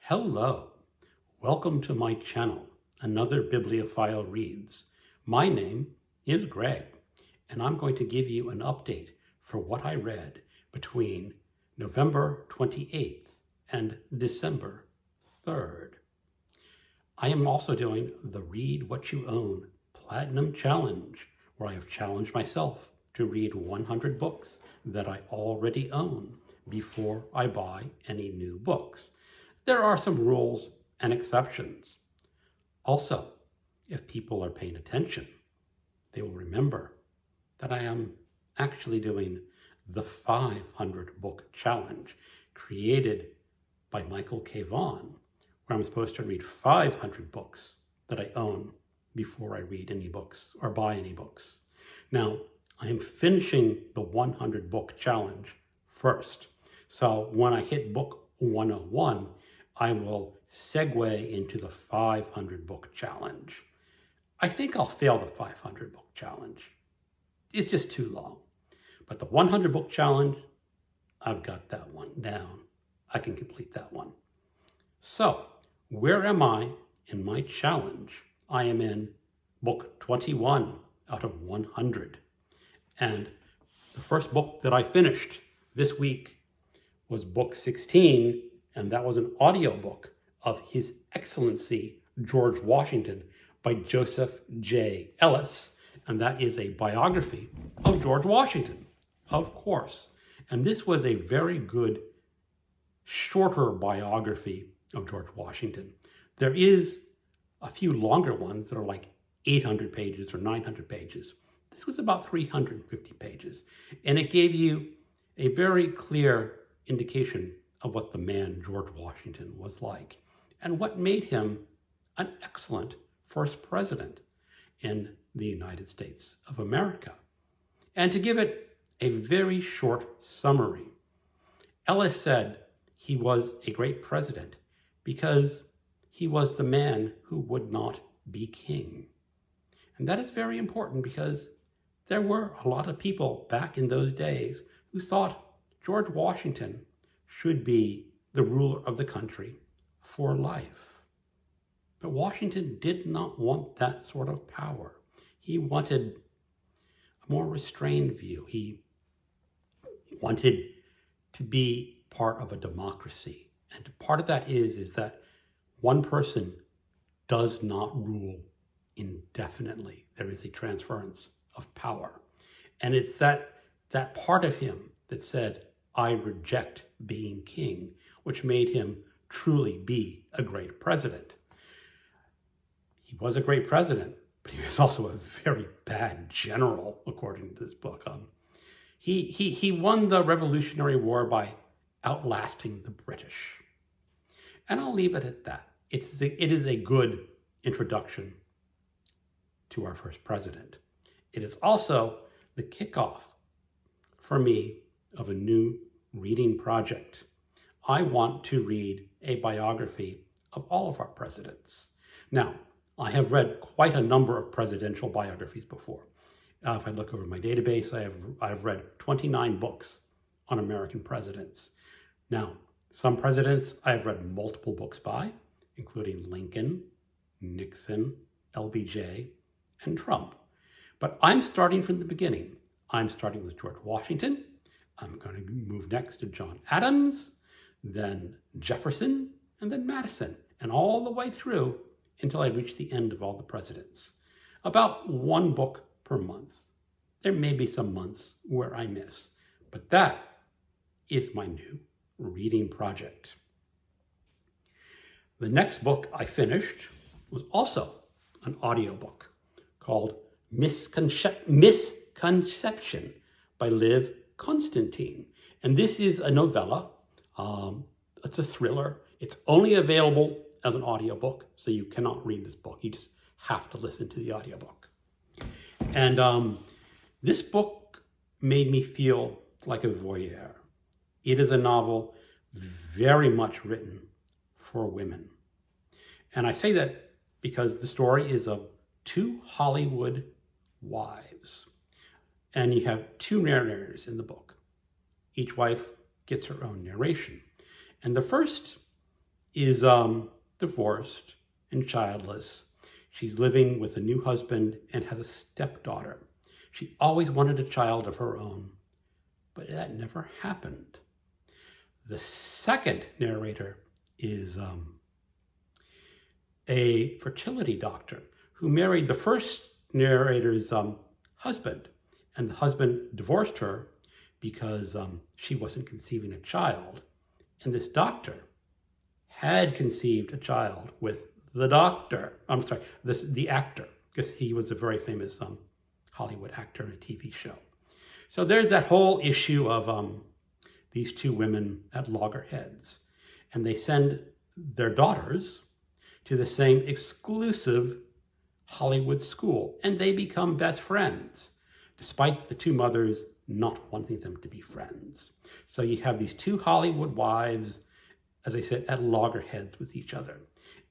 Hello, welcome to my channel, Another Bibliophile Reads. My name is Greg, and I'm going to give you an update for what I read between November 28th and December 3rd. I am also doing the Read What You Own Platinum Challenge, where I have challenged myself to read 100 books that I already own before I buy any new books. There are some rules and exceptions. Also, if people are paying attention, they will remember that I am actually doing the 500 book challenge created by Michael K. Vaughan, where I'm supposed to read 500 books that I own before I read any books or buy any books. Now, I am finishing the 100 book challenge first. So when I hit book 101, I will segue into the 500 book challenge. I think I'll fail the 500 book challenge. It's just too long. But the 100 book challenge, I've got that one down. I can complete that one. So, where am I in my challenge? I am in book 21 out of 100. And the first book that I finished this week was book 16, and that was an audiobook of His Excellency George Washington by Joseph J. Ellis. And that is a biography of George Washington, of course. And this was a very good, shorter biography of George Washington. There is a few longer ones that are like 800 pages or 900 pages. This was about 350 pages. And it gave you a very clear indication of what the man George Washington was like and what made him an excellent first president in the United States of America. And to give it a very short summary, Ellis said he was a great president because he was the man who would not be king. And that is very important because there were a lot of people back in those days who thought George Washington should be the ruler of the country for life. But Washington did not want that sort of power. He wanted a more restrained view. He wanted to be part of a democracy. And part of that is that one person does not rule indefinitely. There is a transference of power. And it's that part of him that said, I reject being king, which made him truly be a great president. He was a great president, but he was also a very bad general, according to this book. He won the Revolutionary War by outlasting the British. And I'll leave it at that. It is a good introduction to our first president. It is also the kickoff for me of a new reading project. I want to read a biography of all of our presidents. Now, I have read quite a number of presidential biographies before. If I look over my database, I've read 29 books on American presidents. Now, some presidents I've read multiple books by, including Lincoln, Nixon, LBJ, and Trump. But I'm starting from the beginning. I'm starting with George Washington. I'm going to move next to John Adams, then Jefferson, and then Madison, and all the way through until I reach the end of all the presidents. About one book per month. There may be some months where I miss, but that is my new reading project. The next book I finished was also an audiobook called Misconception by Liv Constantine. And this is a novella. It's a thriller. It's only available as an audiobook, so you cannot read this book. You just have to listen to the audiobook. And this book made me feel like a voyeur. It is a novel very much written for women. And I say that because the story is of two Hollywood wives. And you have two narrators in the book. Each wife gets her own narration. And the first is divorced and childless. She's living with a new husband and has a stepdaughter. She always wanted a child of her own, but that never happened. The second narrator is a fertility doctor who married the first narrator's husband, and the husband divorced her because she wasn't conceiving a child. And this doctor had conceived a child with the actor, because he was a very famous Hollywood actor in a TV show. So there's that whole issue of these two women at loggerheads, and they send their daughters to the same exclusive Hollywood school, and they become best friends, despite the two mothers not wanting them to be friends. So you have these two Hollywood wives, as I said, at loggerheads with each other.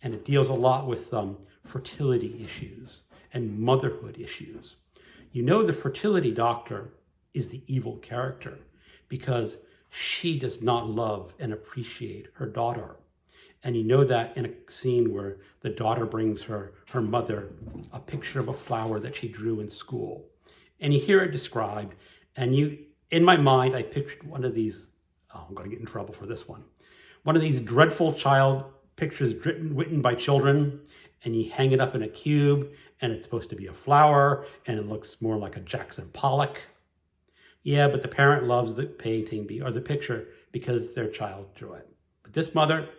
And it deals a lot with fertility issues and motherhood issues. You know, the fertility doctor is the evil character because she does not love and appreciate her daughter. And you know that in a scene where the daughter brings her mother a picture of a flower that she drew in school. And you hear it described, and in my mind, I pictured one of these, I'm going to get in trouble for this one of these dreadful child pictures written by children, and you hang it up in a cube, and it's supposed to be a flower, and it looks more like a Jackson Pollock. Yeah, but the parent loves the painting or the picture because their child drew it. But this mother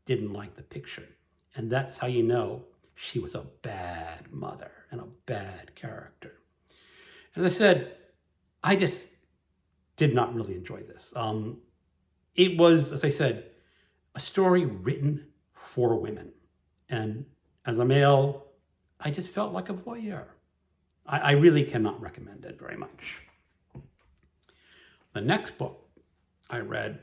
didn't like the picture, and that's how you know she was a bad mother and a bad character. And as I said, I just did not really enjoy this. It was, as I said, a story written for women. And as a male, I just felt like a voyeur. I really cannot recommend it very much. The next book I read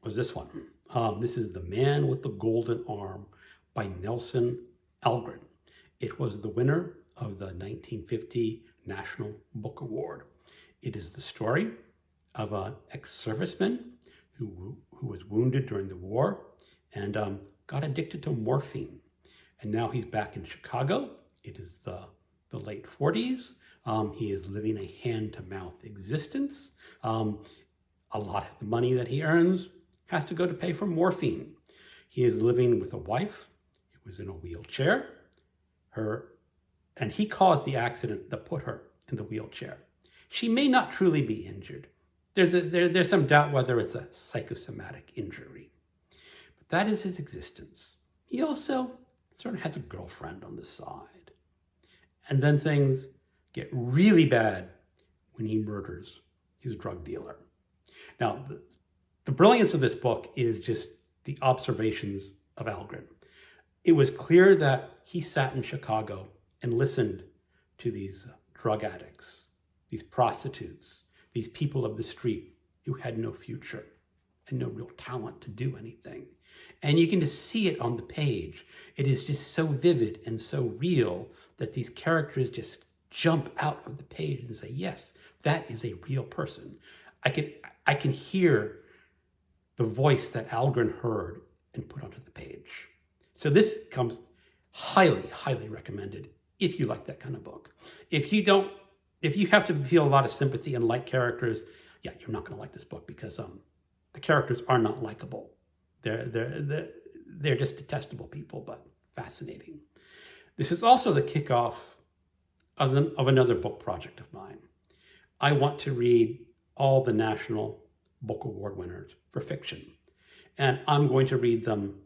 was this one. This is The Man with the Golden Arm by Nelson Algren. It was the winner of the 1950 National Book Award. It is the story of an ex-serviceman who was wounded during the war and got addicted to morphine. And now he's back in Chicago. It is the late 40s. He is living a hand-to-mouth existence. A lot of the money that he earns has to go to pay for morphine. He is living with a wife who was in a wheelchair. And he caused the accident that put her in the wheelchair. She may not truly be injured. There's some doubt whether it's a psychosomatic injury. But that is his existence. He also sort of has a girlfriend on the side. And then things get really bad when he murders his drug dealer. Now, the brilliance of this book is just the observations of Algren. It was clear that he sat in Chicago and listened to these drug addicts, these prostitutes, these people of the street who had no future and no real talent to do anything. And you can just see it on the page. It is just so vivid and so real that these characters just jump out of the page and say, yes, that is a real person. I can hear the voice that Algren heard and put onto the page. So this comes highly, highly recommended if you like that kind of book. If you have to feel a lot of sympathy and like characters, yeah, you're not going to like this book because the characters are not likable. They're just detestable people, but fascinating. This is also the kickoff of another book project of mine. I want to read all the National Book Award winners for fiction, and I'm going to read them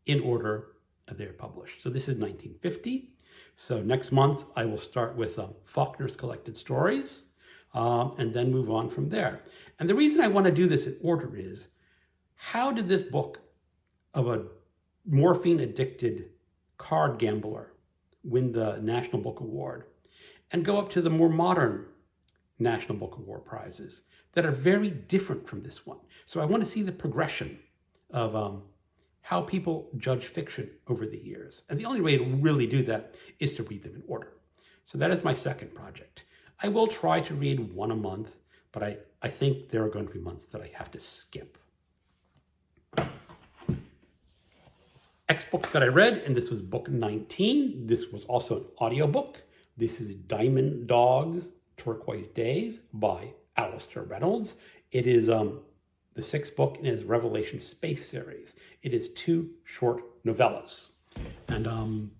in order they're published. So this is 1950. So next month, I will start with Faulkner's Collected Stories and then move on from there. And the reason I want to do this in order is, how did this book of a morphine-addicted card gambler win the National Book Award and go up to the more modern National Book Award prizes that are very different from this one? So I want to see the progression of how people judge fiction over the years. And the only way to really do that is to read them in order. So that is my second project. I will try to read one a month, but I think there are going to be months that I have to skip. Next book that I read, and this was book 19. This was also an audiobook. This is Diamond Dogs, Turquoise Days by Alastair Reynolds. It is the sixth book in his Revelation Space series. It is 2 short novellas. And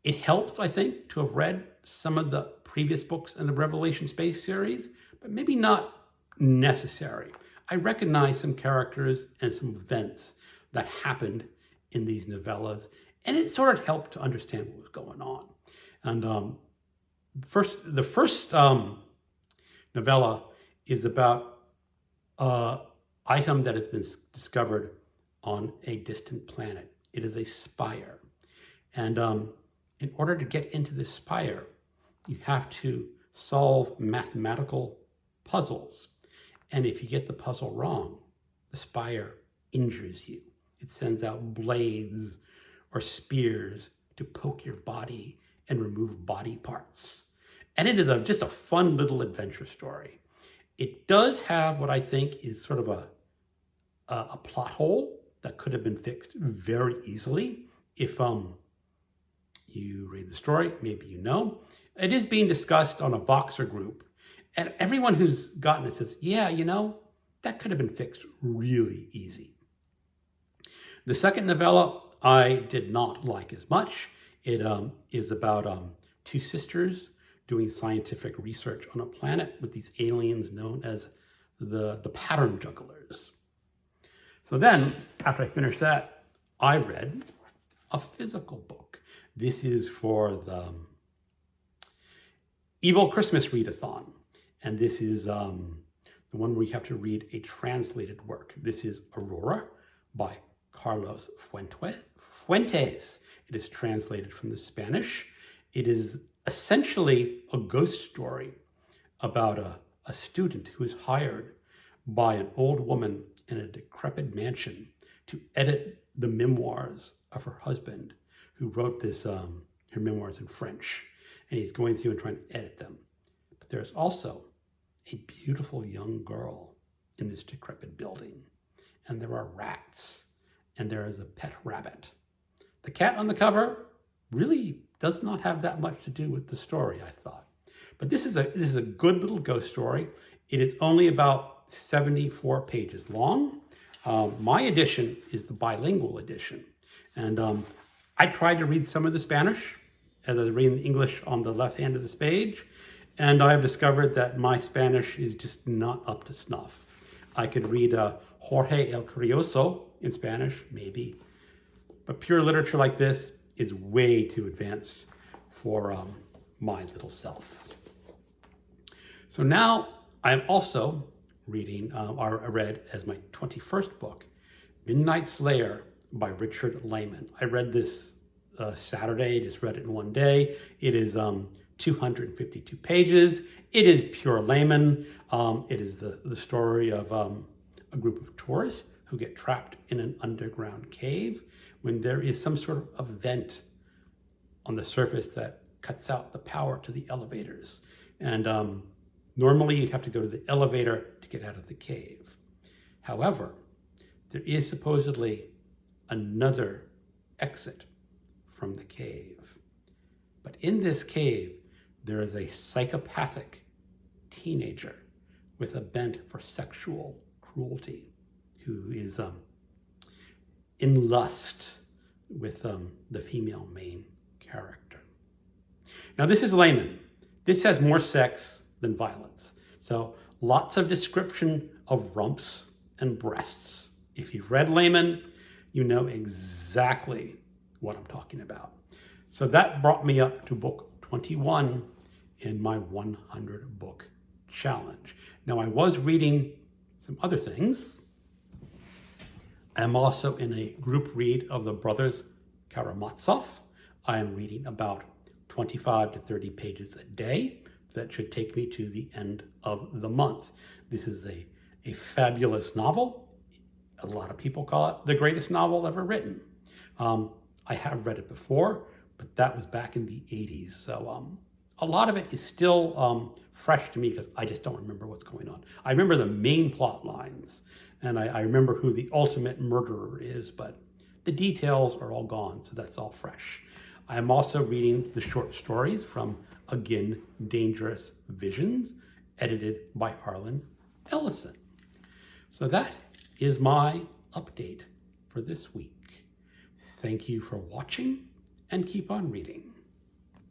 it helps, I think, to have read some of the previous books in the Revelation Space series, but maybe not necessary. I recognize some characters and some events that happened in these novellas, and it sort of helped to understand what was going on. And the first novella is about an item that has been discovered on a distant planet. It is a spire. And in order to get into this spire, you have to solve mathematical puzzles. And if you get the puzzle wrong, the spire injures you. It sends out blades or spears to poke your body and remove body parts. And it is just a fun little adventure story. It does have what I think is sort of a plot hole that could have been fixed very easily if you read the story, maybe you know. It is being discussed on a Voxer group, and everyone who's gotten it says, yeah, you know, that could have been fixed really easy. The second novella I did not like as much. It is about 2 sisters doing scientific research on a planet with these aliens known as the pattern jugglers. So then, after I finished that, I read a physical book. This is for the Evil Christmas Readathon. And this is the one where you have to read a translated work. This is Aurora by Carlos Fuentes. It is translated from the Spanish. It is essentially a ghost story about a student who is hired by an old woman in a decrepit mansion to edit the memoirs of her husband, who wrote her memoirs in French. And he's going through and trying to edit them. But there's also a beautiful young girl in this decrepit building. And there are rats. And there is a pet rabbit. The cat on the cover really does not have that much to do with the story, I thought. But this is a good little ghost story. It is only about 74 pages long. My edition is the bilingual edition. And I tried to read some of the Spanish as I was reading the English on the left hand of this page. And I've discovered that my Spanish is just not up to snuff. I could read Jorge el Curioso in Spanish, maybe. But pure literature like this is way too advanced for my little self. So now I'm also reading, or I read as my 21st book, Midnight's Lair by Richard Laymon. I read this Saturday, just read it in one day. It is 252 pages. It is pure Laymon. It is the story of a group of tourists who get trapped in an underground cave when there is some sort of vent on the surface that cuts out the power to the elevators. And normally you'd have to go to the elevator to get out of the cave. However, there is supposedly another exit from the cave. But in this cave, there is a psychopathic teenager with a bent for sexual cruelty who is in lust with the female main character. Now, this is Laymon. This has more sex than violence. So lots of description of rumps and breasts. If you've read Laymon, you know exactly what I'm talking about. So that brought me up to book 21 in my 100 book challenge. Now, I was reading some other things. I'm also in a group read of the Brothers Karamazov. I am reading about 25 to 30 pages a day. That should take me to the end of the month. This is a fabulous novel. A lot of people call it the greatest novel ever written. I have read it before, but that was back in the 80s. So a lot of it is still fresh to me because I just don't remember what's going on. I remember the main plot lines, and I remember who the ultimate murderer is, but the details are all gone, so that's all fresh. I am also reading the short stories from Again Dangerous Visions, edited by Harlan Ellison. So that is my update for this week. Thank you for watching, and keep on reading.